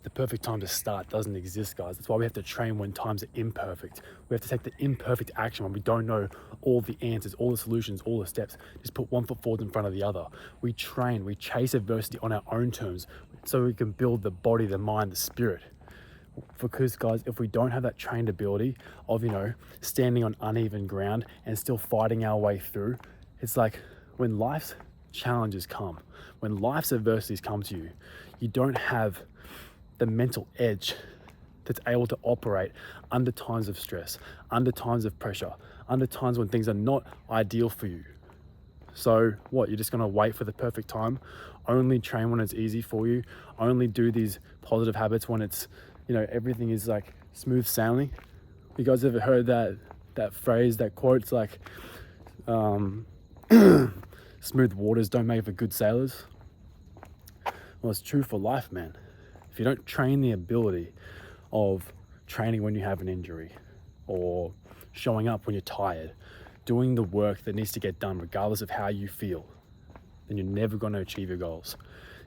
the perfect time to start doesn't exist, guys. That's why we have to train when times are imperfect. We have to take the imperfect action when we don't know all the answers, all the solutions, all the steps. Just put one foot forward in front of the other. We train, we chase adversity on our own terms so we can build the body, the mind, the spirit. Because, guys, if we don't have that trained ability of, standing on uneven ground and still fighting our way through, it's like when life's challenges come, when life's adversities come to you, you don't have the mental edge that's able to operate under times of stress, under times of pressure, under times when things are not ideal for you. So what, you're just gonna wait for the perfect time, only train when it's easy for you, only do these positive habits when it's, everything is like smooth sailing? You guys ever heard that phrase, that quote? It's like, smooth waters don't make for good sailors. Well, it's true for life, man. If you don't train the ability of training when you have an injury, or showing up when you're tired, doing the work that needs to get done regardless of how you feel, then you're never going to achieve your goals.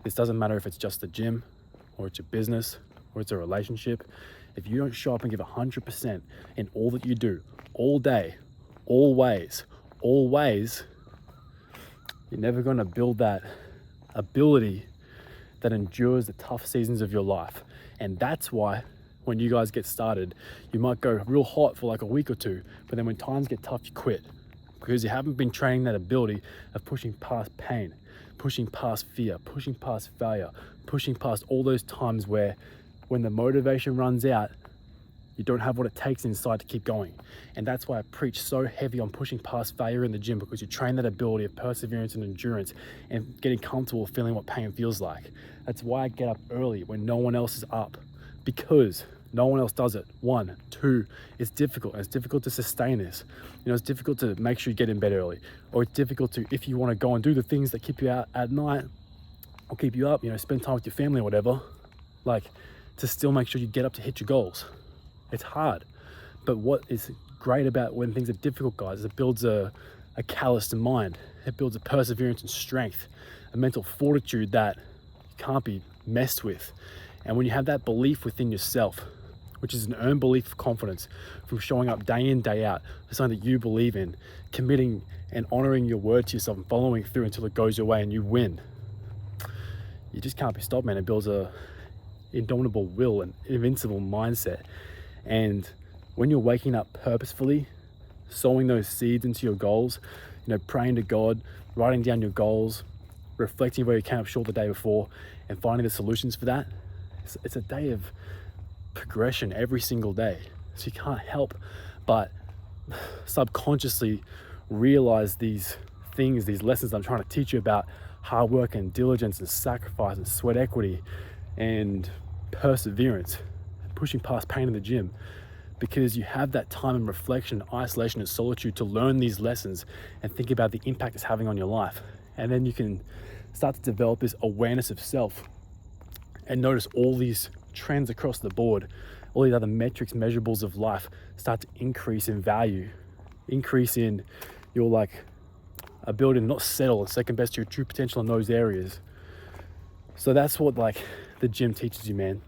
This doesn't matter if it's just the gym, or it's your business, or it's a relationship. If you don't show up and give 100% in all that you do, all day, always, you're never going to build that ability that endures the tough seasons of your life. And that's why when you guys get started, you might go real hot for like a week or two, but then when times get tough, you quit, because you haven't been training that ability of pushing past pain, pushing past fear, pushing past failure, pushing past all those times where when the motivation runs out, you don't have what it takes inside to keep going. And that's why I preach so heavy on pushing past failure in the gym, because you train that ability of perseverance and endurance and getting comfortable feeling what pain feels like. That's why I get up early when no one else is up, because no one else does it. 1, 2, it's difficult. It's difficult to sustain this. It's difficult to make sure you get in bed early, or it's difficult to, if you want to go and do the things that keep you out at night or keep you up, spend time with your family or whatever, like to still make sure you get up to hit your goals. It's hard. But what is great about when things are difficult, guys, is it builds a calloused mind. It builds a perseverance and strength, a mental fortitude that can't be messed with. And when you have that belief within yourself, which is an earned belief of confidence from showing up day in, day out for something that you believe in, committing and honoring your word to yourself and following through until it goes your way and you win, you just can't be stopped, man. It builds a indomitable will and invincible mindset. And when you're waking up purposefully, sowing those seeds into your goals, praying to God, writing down your goals, reflecting where you came up short the day before, and finding the solutions for that, it's a day of progression every single day. So you can't help but subconsciously realize these things, these lessons I'm trying to teach you about hard work and diligence and sacrifice and sweat equity and perseverance, pushing past pain in the gym, because you have that time and reflection, isolation and solitude to learn these lessons and think about the impact it's having on your life. And then you can start to develop this awareness of self and notice all these trends across the board, all these other metrics, measurables of life start to increase in value, increase in your ability to not settle and second best your true potential in those areas. So that's what the gym teaches you, man.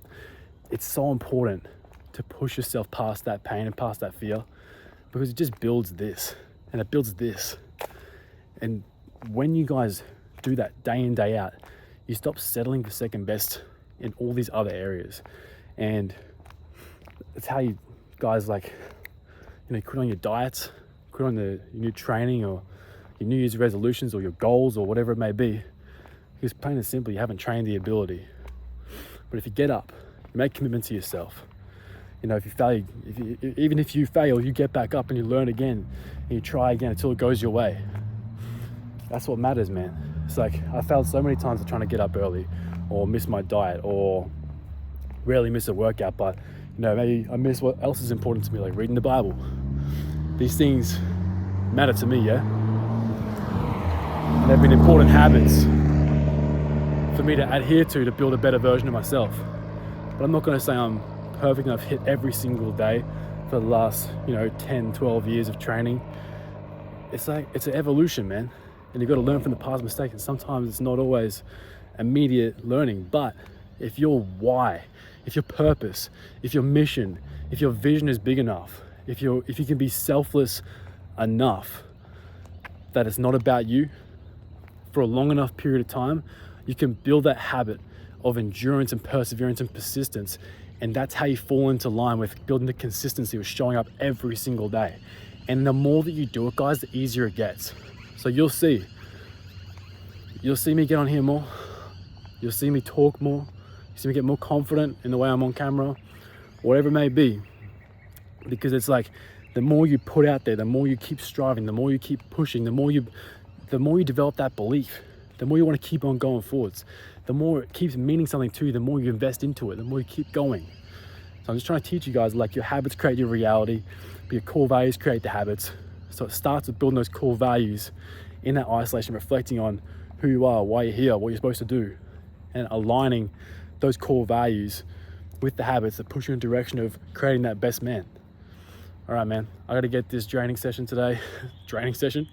It's so important to push yourself past that pain and past that fear, because it just builds this and it builds this. And when you guys do that day in, day out, you stop settling for second best in all these other areas. And it's how you guys quit on your diets, quit on your new training or your New Year's resolutions or your goals or whatever it may be, because plain and simply you haven't trained the ability. But if you get up, you make commitment to yourself. If you fail, even if you fail, you get back up and you learn again and you try again until it goes your way. That's what matters, man. It's I failed so many times of trying to get up early or miss my diet or rarely miss a workout, but maybe I miss what else is important to me, like reading the Bible. These things matter to me, yeah? And they've been important habits for me to adhere to build a better version of myself. But I'm not going to say I'm perfect and I've hit every single day for the last 10, 12 years of training. It's an evolution, man, and you've got to learn from the past mistakes, and sometimes it's not always immediate learning. But if your why if your purpose, if your mission, if your vision is big enough, if you can be selfless enough that it's not about you for a long enough period of time, you can build that habit of endurance and perseverance and persistence. And that's how you fall into line with building the consistency with showing up every single day. And the more that you do it, guys, the easier it gets. So you'll see me get on here more. You'll see me talk more. You see me get more confident in the way I'm on camera, whatever it may be. Because it's like, the more you put out there, the more you keep striving, the more you keep pushing, the more you develop that belief, the more you want to keep on going forwards, the more it keeps meaning something to you, the more you invest into it, the more you keep going. So I'm just trying to teach you guys, like, your habits create your reality, but your core values create the habits. So it starts with building those core values in that isolation, reflecting on who you are, why you're here, what you're supposed to do, and aligning those core values with the habits that push you in the direction of creating that best man. All right, man, I got to get this training session today. Training session.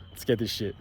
Let's get this shit.